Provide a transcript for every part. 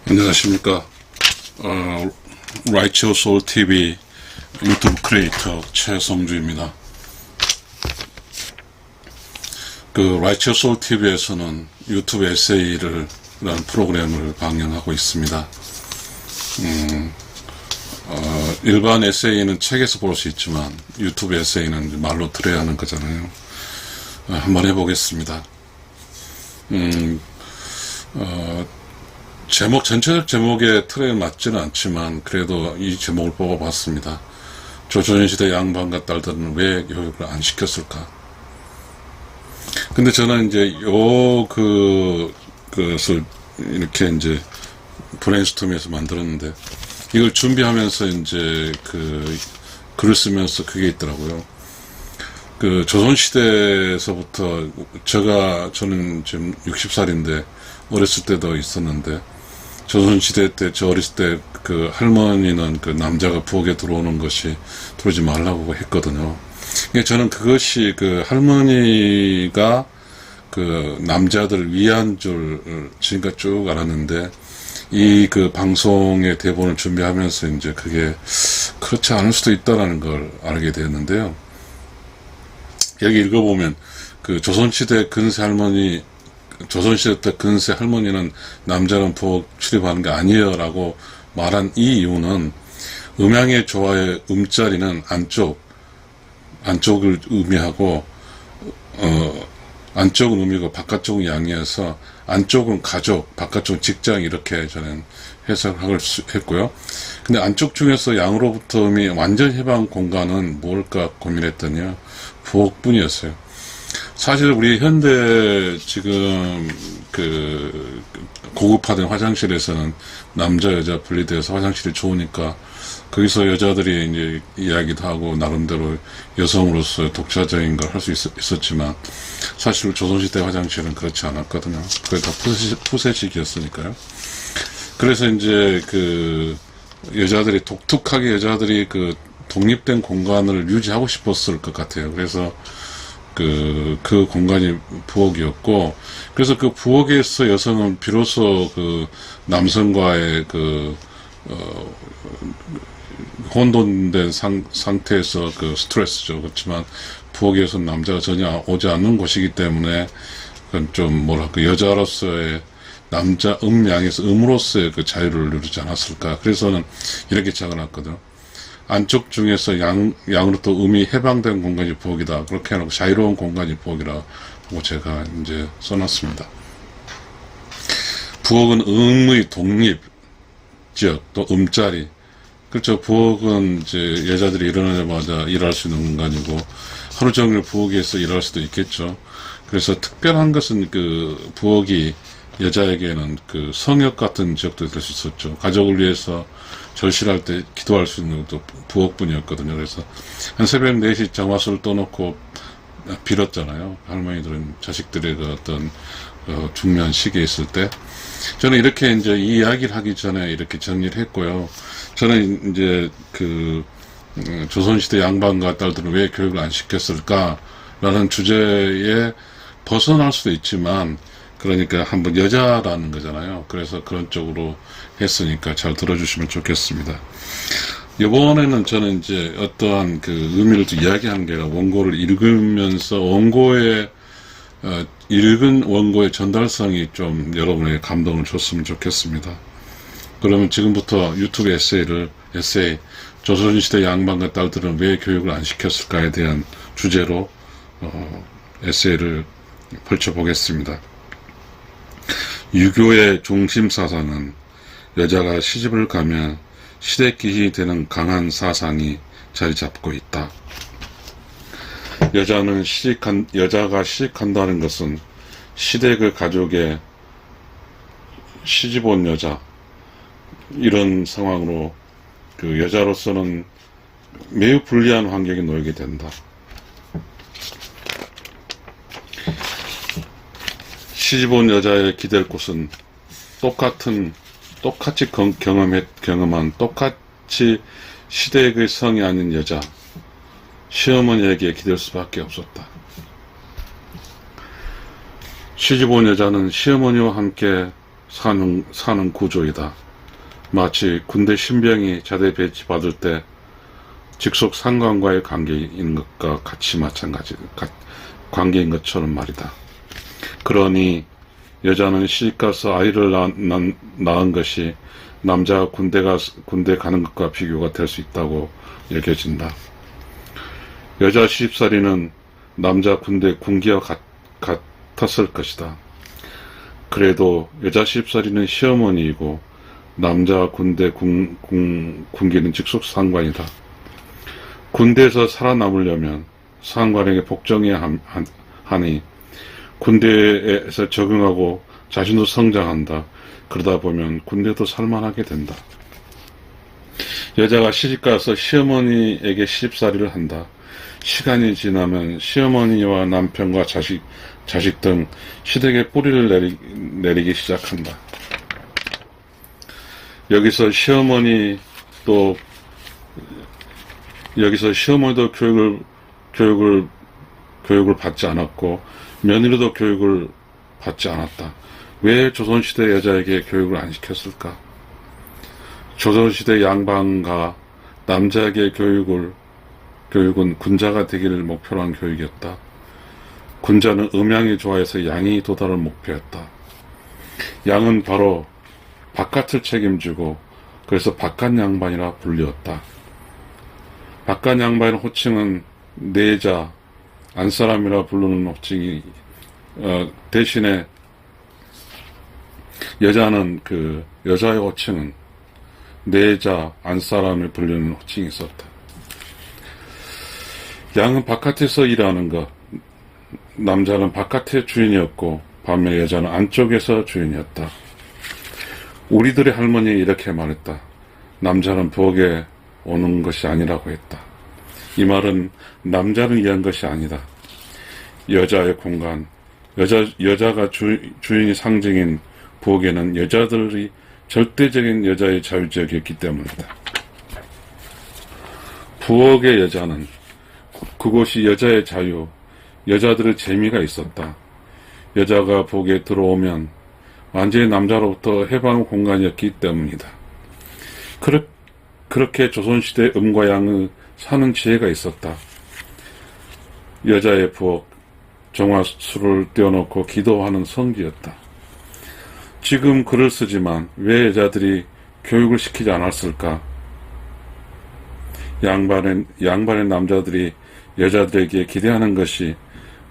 안녕하십니까. 라이치오 소울 TV 유튜브 크리에이터 최성주입니다. 그 라이치오 소울 TV에서는 유튜브 에세이를 라는 프로그램을 방영하고 있습니다. 일반 에세이는 책에서 볼 수 있지만 유튜브 에세이는 말로 들어야 하는 거잖아요. 한번 해보겠습니다. 전체적 제목의 틀에 맞지는 않지만 그래도 이 제목을 보고 봤습니다. 조선시대 양반과 딸들은 왜 교육을 안 시켰을까? 근데 저는 이제 그것을 이렇게 이제 브레인스토밍해서 만들었는데, 이걸 준비하면서 이제 글을 쓰면서 그게 있더라고요. 조선시대에서부터 저는 지금 60살인데 어렸을 때도 있었는데, 조선시대 때, 저 어렸을 때 할머니는 남자가 부엌에 들어오지 말라고 했거든요. 저는 그것이 할머니가 남자들 위한 줄 지금까지 쭉 알았는데, 이 방송의 대본을 준비하면서 이제 그게 그렇지 않을 수도 있다라는 걸 알게 되었는데요. 여기 읽어보면, 조선시대 때 근세 할머니는 남자는 부엌 출입하는 게 아니에요 라고 말한 이 이유는, 음양의 조화의 음자리는 안쪽을 의미하고, 안쪽은 의미고 바깥쪽은 양이어서, 안쪽은 가족, 바깥쪽은 직장, 이렇게 저는 해석을 했고요. 근데 안쪽 중에서 양으로부터 의미 완전 해방 공간은 뭘까 고민했더니요, 부엌뿐이었어요. 사실 우리 현대 지금 고급화된 화장실에서는 남자 여자 분리돼서 화장실이 좋으니까 거기서 여자들이 이제 이야기도 하고 나름대로 여성으로서 독자적인 걸 할 수 있었지만, 사실 조선시대 화장실은 그렇지 않았거든요. 그게 다 푸세식이었으니까요. 그래서 이제 독특하게 여자들이 독립된 공간을 유지하고 싶었을 것 같아요. 그래서 그 공간이 부엌이었고, 그래서 부엌에서 여성은 비로소 남성과의 혼돈된 상태에서 스트레스죠. 그렇지만 부엌에서 남자가 전혀 오지 않는 곳이기 때문에 그건 좀 여자로서의 남자 양에서 음으로서의 자유를 누리지 않았을까. 그래서는 이렇게 적어놨거든요. 안쪽 중에서 양으로부터 음이 해방된 공간이 부엌이다. 그렇게 해놓고 자유로운 공간이 부엌이라고 제가 이제 써놨습니다. 부엌은 음의 독립 지역, 또 음자리. 그렇죠. 부엌은 이제 여자들이 일어나자마자 일할 수 있는 공간이고, 하루 종일 부엌에서 일할 수도 있겠죠. 그래서 특별한 것은 부엌이 여자에게는 성역 같은 지역도 될 수 있었죠. 가족을 위해서 절실할 때 기도할 수 있는 것도 부엌뿐이었거든요. 그래서 한 새벽 4시 정화수를 떠놓고 빌었잖아요. 할머니들은 자식들의 어떤 중요한 시기에 있을 때. 저는 이렇게 이제 이 이야기를 하기 전에 이렇게 정리를 했고요. 저는 이제 조선시대 양반과 딸들은 왜 교육을 안 시켰을까라는 주제에 벗어날 수도 있지만, 그러니까 한번 여자라는 거잖아요. 그래서 그런 쪽으로 했으니까 잘 들어주시면 좋겠습니다. 이번에는 저는 이제 어떠한 의미를 좀 이야기하는 게 아니라, 원고를 읽으면서 읽은 원고의 전달성이 좀 여러분에게 감동을 줬으면 좋겠습니다. 그러면 지금부터 유튜브 에세이, 조선시대 양반과 딸들은 왜 교육을 안 시켰을까에 대한 주제로 에세이를 펼쳐보겠습니다. 유교의 중심 사상은 여자가 시집을 가면 시대 기준이 되는 강한 사상이 자리 잡고 있다. 여자가 시집한다는 것은 시대 가족의 시집 온 여자, 이런 상황으로 여자로서는 매우 불리한 환경에 놓이게 된다. 시집 온 여자의 기댈 곳은 똑같이 경험한 똑같이 시대의 성이 아닌 여자, 시어머니에게 기댈 수밖에 없었다. 시집 온 여자는 시어머니와 함께 사는 구조이다. 마치 군대 신병이 자대 배치받을 때 직속 상관과의 관계인 것과 같이 관계인 것처럼 말이다. 그러니 여자는 시집가서 아이를 낳은 것이 남자가 군대 가는 것과 비교가 될 수 있다고 여겨진다. 여자 시집살이는 남자 군대 군기와 같았을 것이다. 그래도 여자 시집살이는 시어머니이고 남자 군대 군기는 직속 상관이다. 군대에서 살아남으려면 상관에게 복종해야 하니 군대에서 적응하고 자신도 성장한다. 그러다 보면 군대도 살만하게 된다. 여자가 시집가서 시어머니에게 시집살이를 한다. 시간이 지나면 시어머니와 남편과 자식 등 시댁에 뿌리를 내리기 시작한다. 여기서 시어머니도 교육을 받지 않았고 며느리도 교육을 받지 않았다. 왜 조선시대 여자에게 교육을 안 시켰을까? 조선시대 양반과 남자에게 교육은 군자가 되기를 목표로 한 교육이었다. 군자는 음양이 좋아해서 양이 도달을 목표였다. 양은 바로 바깥을 책임지고 그래서 바깥양반이라 불리었다. 바깥양반의 호칭은 내자, 안사람이라 부르는 호칭이 대신에 여자의 호칭은 내자, 안사람을 불리는 호칭이 있었다. 양은 바깥에서 일하는 것, 남자는 바깥의 주인이었고 반면 여자는 안쪽에서 주인이었다. 우리들의 할머니 이렇게 말했다. 남자는 부엌에 오는 것이 아니라고 했다. 이 말은 남자를 위한 것이 아니다. 여자의 공간, 여자가 주인이 상징인 부엌에는 여자들이 절대적인 여자의 자유지역이었기 때문이다. 부엌의 여자는 그곳이 여자의 자유, 여자들의 재미가 있었다. 여자가 부엌에 들어오면 완전히 남자로부터 해방 공간이었기 때문이다. 그렇게 조선시대 음과 양의 사는 지혜가 있었다. 여자의 부엌, 정화수를 띄워놓고 기도하는 성지였다. 지금 글을 쓰지만 왜 여자들이 교육을 시키지 않았을까? 양반의 남자들이 여자들에게 기대하는 것이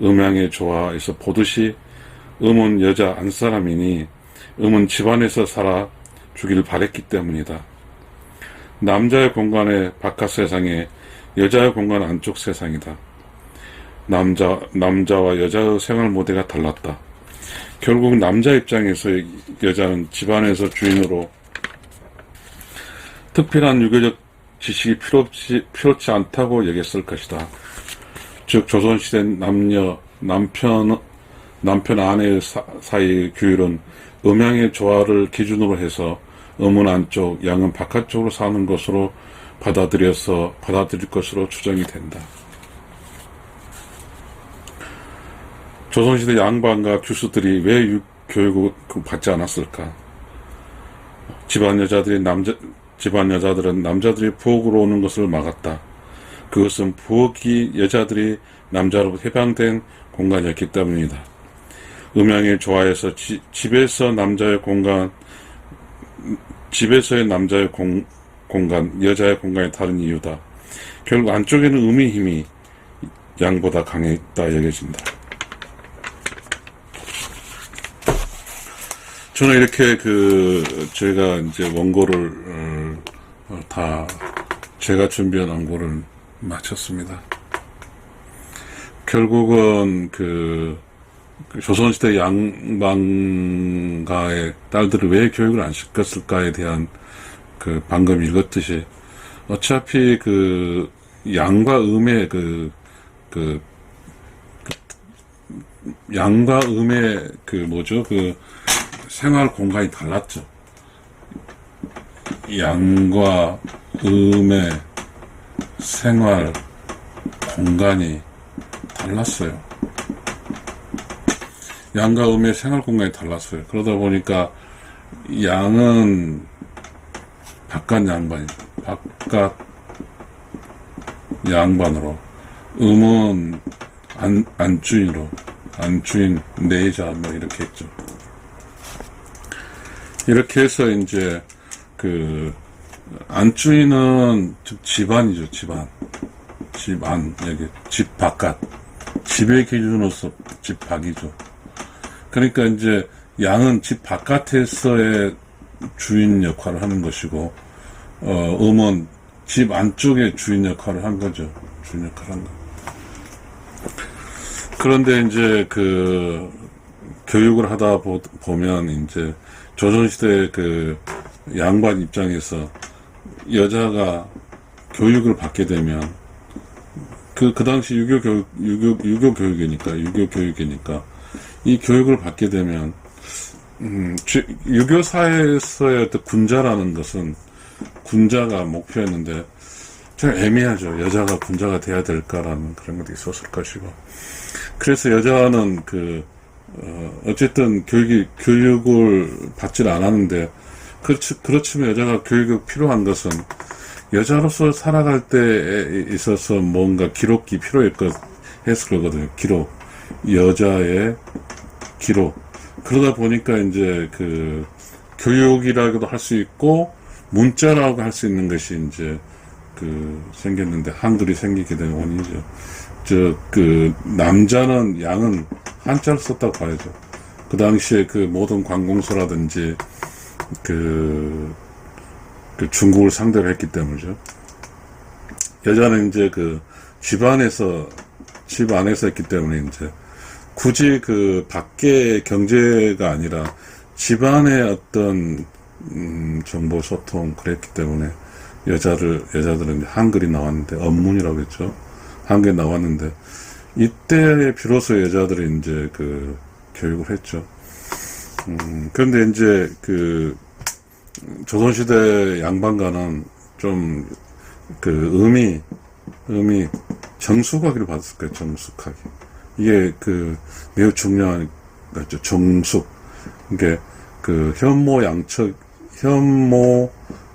음양의 조화에서 보듯이 음은 여자 안사람이니 음은 집안에서 살아 주길 바랬기 때문이다. 남자의 공간의 바깥 세상에 여자의 공간 안쪽 세상이다. 남자와 여자의 생활 모델가 달랐다. 결국 남자 입장에서 여자는 집안에서 주인으로 특별한 유교적 지식이 필요치 않다고 여겼을 것이다. 즉 조선시대 남편 아내 사이의 규율은 음양의 조화를 기준으로 해서 음은 안쪽, 양은 바깥쪽으로 사는 것으로 받아들일 것으로 추정이 된다. 조선시대 양반과 규수들이 왜 교육을 받지 않았을까? 집안 여자들은 남자들이 부엌으로 오는 것을 막았다. 그것은 부엌이 여자들이 남자로부터 해방된 공간이었기 때문이다. 음양의 조화에서 집에서의 남자의 공간, 여자의 공간이 다른 이유다. 결국 안쪽에는 음의 힘이 양보다 강했다 여겨진다. 저는 이렇게 제가 이제 원고를 제가 준비한 원고를 마쳤습니다. 결국은 조선시대 양반가의 딸들을 왜 교육을 안 시켰을까에 대한 방금 읽었듯이 어차피 양과 음의 양과 음의 생활 공간이 달랐죠. 양과 음의 생활 공간이 달랐어요. 양과 음의 생활 공간이 달랐어요. 그러다 보니까 양은 바깥 양반이죠. 바깥 양반으로, 음은 안주인으로, 안주인 내자 뭐 이렇게 했죠. 이렇게 해서 이제 안주인은 집안이죠. 집안 여기 집 바깥, 집의 기준으로서 집 밖이죠. 그러니까 이제 양은 집 바깥에서의 주인 역할을 하는 것이고, 음은 집 안쪽에 주인 역할을 한 거죠. 주인 역할을 한 거. 그런데 이제 교육을 하다 보면 이제 조선시대 양반 입장에서 여자가 교육을 받게 되면 그 당시 유교 교육이니까 이 교육을 받게 되면 유교 사회에서의 어떤 군자라는 것은 군자가 목표였는데 좀 애매하죠. 여자가 군자가 돼야 될까라는 그런 것도 있었을 것이고, 그래서 여자는 어쨌든 교육을 받질 않았는데, 그렇지만 여자가 교육이 필요한 것은 여자로서 살아갈 때에 있어서 뭔가 기록이 필요했을 거거든요. 기록, 여자의 기록. 그러다 보니까 이제 교육이라고도 할 수 있고 문자라고 할 수 있는 것이 이제 생겼는데, 한글이 생기게 된 원인이죠. 남자는 양은 한자를 썼다고 봐야죠. 그 당시에 모든 관공서라든지 중국을 상대로 했기 때문이죠. 여자는 이제 집 안에서 했기 때문에 이제 굳이 밖의 경제가 아니라 집안의 어떤 정보 소통 그랬기 때문에 여자들은 이제 한글이 나왔는데, 언문이라고 했죠. 한글이 나왔는데, 이때 비로소 여자들이 이제 교육을 했죠. 그런데 이제 조선시대 양반가는 좀 음이 정숙하기를 받았을 거예요. 정숙하기. 이게 매우 중요한 거죠. 정숙. 이게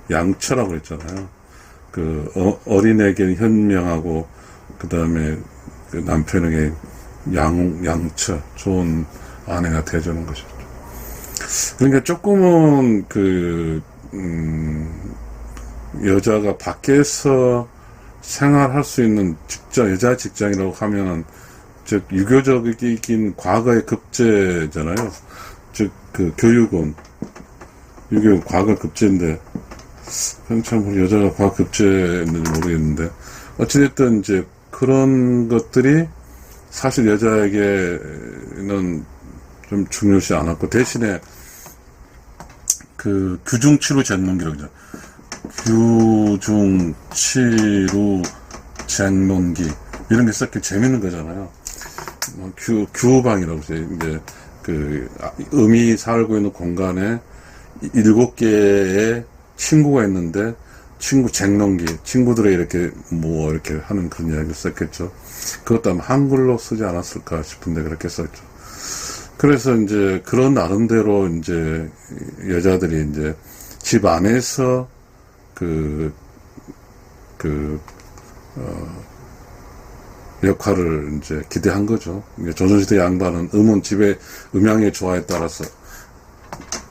현모양처라고 했잖아요. 어린애에게는 현명하고, 그 다음에 남편에게 양처, 좋은 아내가 되어주는 것이죠. 그러니까 조금은 여자가 밖에서 생활할 수 있는 여자 직장이라고 하면은, 즉, 유교적인 과거의 급제잖아요. 즉, 교육은 과거 급제인데, 참, 여자가 과거 급제였는지 모르겠는데, 어찌됐든 이제 그런 것들이 사실 여자에게는 좀 중요시 않았고, 대신에 규중치루 쟁론기라고 하죠. 규중치루 쟁론기. 이런 게 썩게 재밌는 거잖아요. 규방이라고 해요. 이제 음이 살고 있는 공간에 7개의 친구가 있는데, 쟁론기, 친구들이 이렇게 하는 그런 이야기를 썼겠죠. 그것도 아마 한글로 쓰지 않았을까 싶은데 그렇게 썼죠. 그래서 이제 그런 나름대로 이제 여자들이 이제 집 안에서 역할을 이제 기대한 거죠. 조선시대 양반은 음은 집의 음양의 조화에 따라서,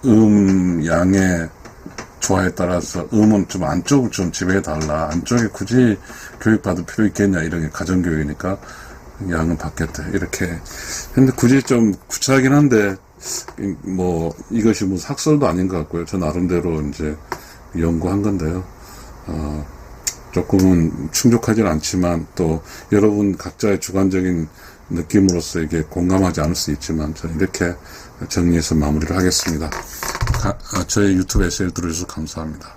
양의 조화에 따라서 음은 좀 안쪽을 좀 지배해달라. 안쪽에 굳이 교육받을 필요 있겠냐. 이런 게 가정교육이니까 양은 받겠다. 이렇게. 근데 굳이 좀 구차하긴 한데, 이것이 학설도 아닌 것 같고요. 저 나름대로 이제 연구한 건데요. 조금은 충족하진 않지만, 또 여러분 각자의 주관적인 느낌으로서 이게 공감하지 않을 수 있지만, 저는 이렇게 정리해서 마무리를 하겠습니다. 저의 유튜브 에세이를 들어주셔서 감사합니다.